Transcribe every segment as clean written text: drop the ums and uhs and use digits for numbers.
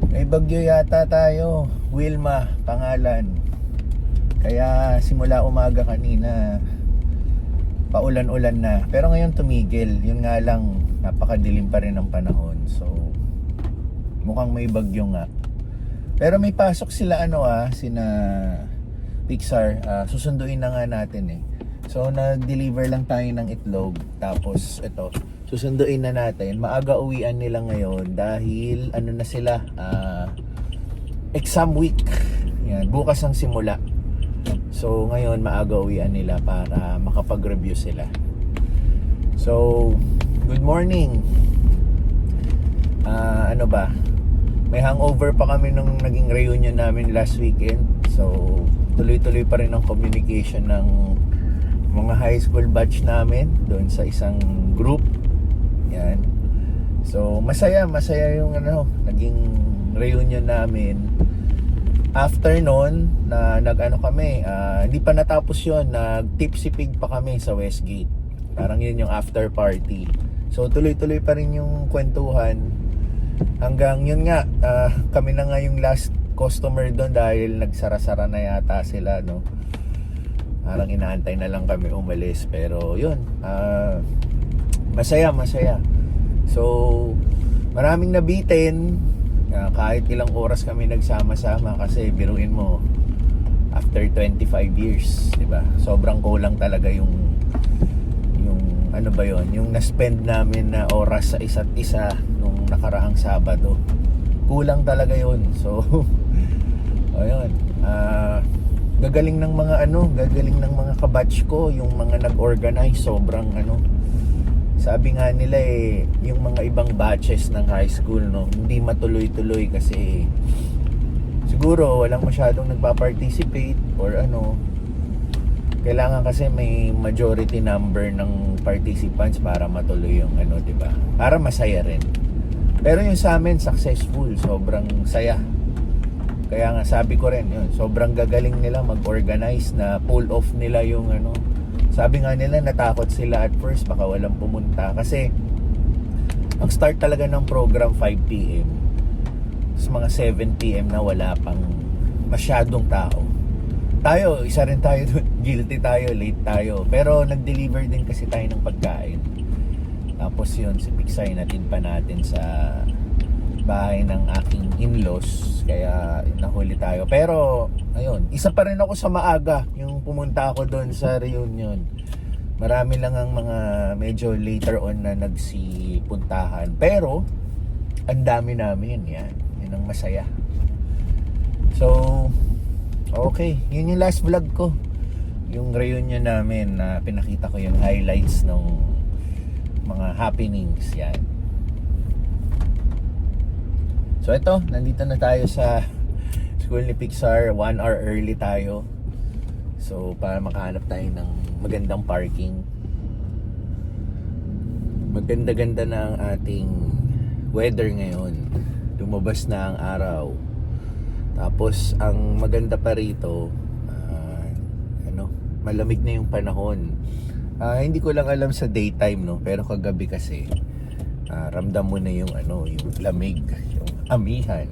May bagyo yata tayo. Wilma, pangalan. Kaya simula umaga kanina, paulan-ulan na. Pero ngayon tumigil. Yun nga lang, napakadilim pa rin ng panahon. So, mukhang may bagyo nga. Pero may pasok sila sina Pixar. Susunduin na nga natin eh. So, nag-deliver lang tayo ng itlog. Tapos, ito, susunduin na natin. Maaga uwian nila ngayon dahil na sila, exam week. Yan, bukas ang simula. So, ngayon maaga uwian nila para makapag-review sila. So, good morning. May hangover pa kami nung naging reunion namin last weekend. So, tuloy-tuloy pa rin ang communication ng mga high school batch namin doon sa isang group. Yan. So, masaya yung naging reunion namin. After noon, kami, hindi pa natapos yun, nag-tipsy pig pa kami sa Westgate. Parang yun yung after party. So, tuloy-tuloy pa rin yung kwentuhan. Hanggang yun nga, kami na nga yung last customer doon dahil nagsara-sara na yata sila, no? Parang inaantay na lang kami umalis. Pero yun, masaya. So, maraming nabitin. Kahit ilang oras kami nagsama-sama kasi biruin mo, after 25 years, diba? Sobrang kulang talaga yung yung na-spend namin na oras sa isa't isa nung nakaraang Sabado. Kulang talaga yun. So, ayun. Gagaling ng mga kabatch ko, yung mga nag-organize, sobrang sabi nga nila yung mga ibang batches ng high school, hindi matuloy-tuloy kasi siguro walang masyadong nagpa-participate or kailangan kasi may majority number ng participants para matuloy yung diba? Para masaya rin. Pero yung sa amin, successful, sobrang saya. Kaya nga sabi ko rin yun, sobrang gagaling nila mag-organize na pull off nila yung sabi nga nila natakot sila at first baka walang pumunta kasi ang start talaga ng program 5 PM. Tapos mga 7 PM na wala pang masyadong tao. Tayo, isa rin tayo doon, guilty tayo, late tayo. Pero nag-deliver din kasi tayo ng pagkain. Tapos yun, si Pixar natin pa natin sa bahay ng aking in-laws, kaya nahuli tayo. Pero ayun, isa pa rin ako sa maaga yung pumunta ako doon sa reunion. Marami lang ang mga medyo later on na nagsipuntahan, pero ang dami namin. Yun ang masaya. So okay, yun yung last vlog ko, yung reunion namin na pinakita ko yung highlights ng mga happenings. Yan. So ito, nandito na tayo sa school ni Pixar. 1 hour early tayo. So para makahanap tayo ng magandang parking. Maganda-ganda na ang ating weather ngayon. Lumabas na ang araw. Tapos ang maganda pa rito, malamig na yung panahon. Hindi ko lang alam sa daytime, pero kagabi kasi ramdam mo na yung yung lamig, yung amihan.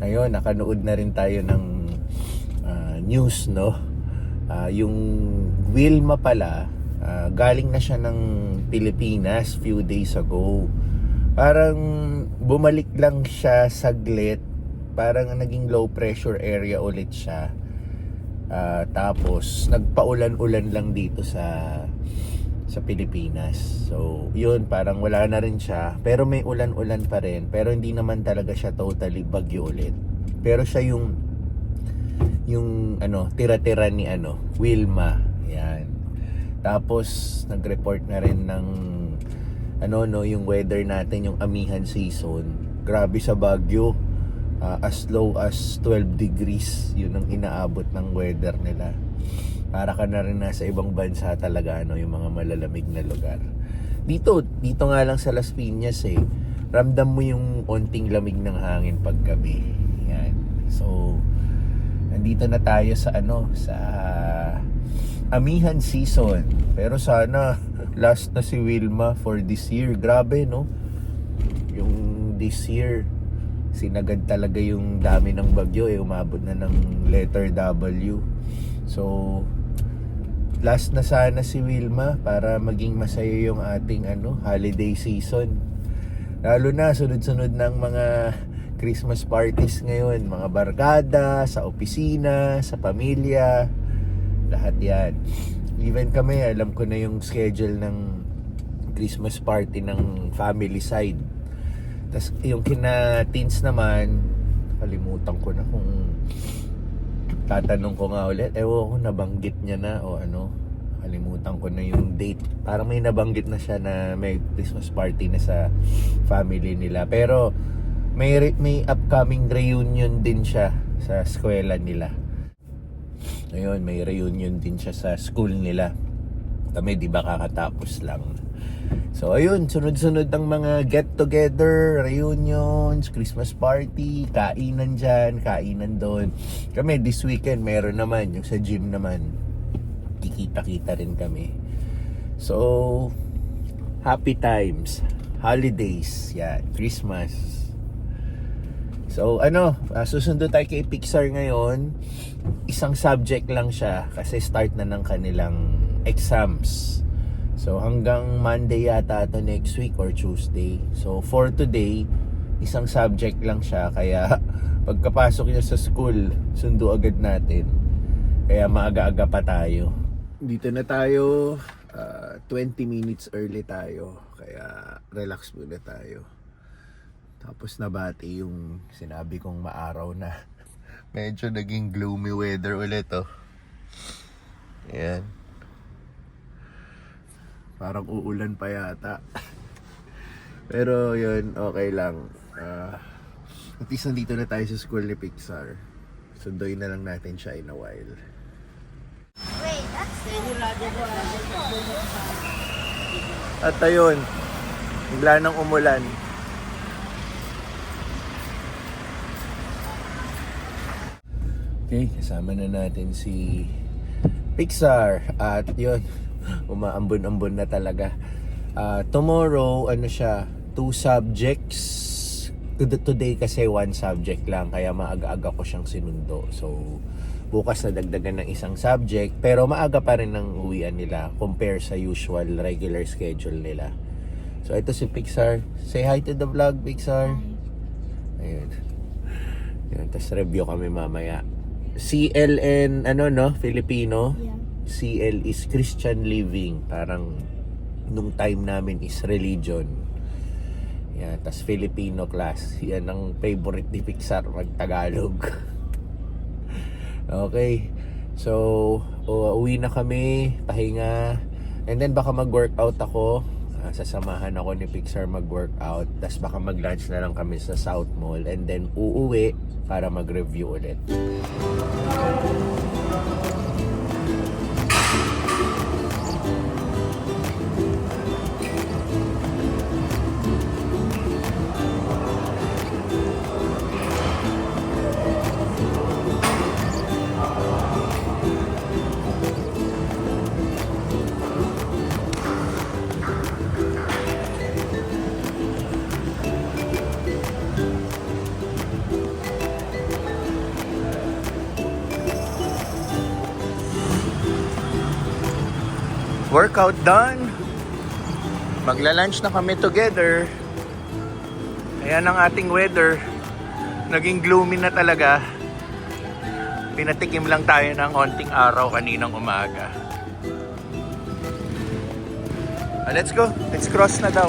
Ngayon, nakanood na rin tayo ng news, yung Wilma pala, galing na siya ng Pilipinas few days ago. Parang bumalik lang siya saglit, parang naging low pressure area ulit siya. Tapos nagpaulan-ulan lang dito sa Pilipinas. So, yun, parang wala na rin siya. Pero may ulan-ulan pa rin. Pero hindi naman talaga siya totally bagyo ulit. Pero siya yung tira-tira ni Wilma. Yan. Tapos, nag-report na rin ng yung weather natin, yung amihan season. Grabe sa Baguio. As low as 12 degrees. Yun ang inaabot ng weather nila. Para ka na rin nasa ibang bansa talaga, yung mga malalamig na lugar. Dito nga lang sa Las Piñas ramdam mo yung onting lamig ng hangin paggabi. Yan. So, nandito na tayo sa sa amihan season. Pero sana last na si Wilma for this year. Grabe, yung this year sinagad talaga yung dami ng bagyo umabot na ng letter W. So last na sana si Wilma para maging masaya yung ating holiday season. Lalo na sunod-sunod ng mga Christmas parties ngayon, mga barkada, sa opisina, sa pamilya, lahat yan. Even kami, alam ko na yung schedule ng Christmas party ng family side. Tapos yung kina teens naman, kalimutan ko na kung tatanong ko nga ulit. Ewan ko, nabanggit niya na o kalimutan ko na yung date. Parang may nabanggit na siya na may Christmas party na sa family nila. Pero may upcoming reunion din siya sa eskwela nila. Ayun, may reunion din siya sa school nila. Kami di ba kakatapos lang. So ayun, sunod-sunod ang mga get-together, reunions, Christmas party, kainan dyan, kainan doon. Kami this weekend meron naman, yung sa gym naman, kikita-kita rin kami. So, happy times, holidays, yan, Christmas. So susundo tayo kay Pixar ngayon. Isang subject lang siya kasi start na ng kanilang exams. So hanggang Monday yata ito next week or Tuesday. So for today, isang subject lang siya. Kaya pagkapasok niya sa school, sundo agad natin. Kaya maaga-aga pa tayo. Dito na tayo, 20 minutes early tayo. Kaya relax muna tayo. Tapos nabati yung sinabi kong maaraw na. Medyo naging gloomy weather ulit Ayan. Parang uulan pa yata. Pero yun, okay lang. At least nandito na tayo sa school ni Pixar. Sunduin na lang natin siya in a while. Wait, that's At ayun, bigla nang umulan. Okay, kasama na natin si Pixar. At yun, umaambon-ambon na talaga. Tomorrow, 2 subjects. Today kasi 1 subject lang, kaya maaga-aga ko siyang sinundo. So, bukas na dagdagan ng isang subject, pero maaga pa rin ang uwian nila compare sa usual regular schedule nila. So, ito si Pixar. Say hi to the vlog, Pixar. Ayun. Yun, tapos review kami mamaya. CLN, Filipino. Yeah. CL is Christian Living. Parang nung time namin is religion. Yan, tas Filipino class. Yan ang favorite ni Pixar, mag-Tagalog. Okay. So, uwi na kami, pahinga. And then baka mag-workout ako. Sasamahan ako ni Pixar mag-workout. Tas baka mag-lunch na lang kami sa South Mall. And then uuwi para mag-review ulit. Workout done. Magla-lunch na kami together. Ayan ang ating weather. Naging gloomy na talaga. Pinatikim lang tayo ng onting araw kaninang umaga. Let's go. Let's cross na daw.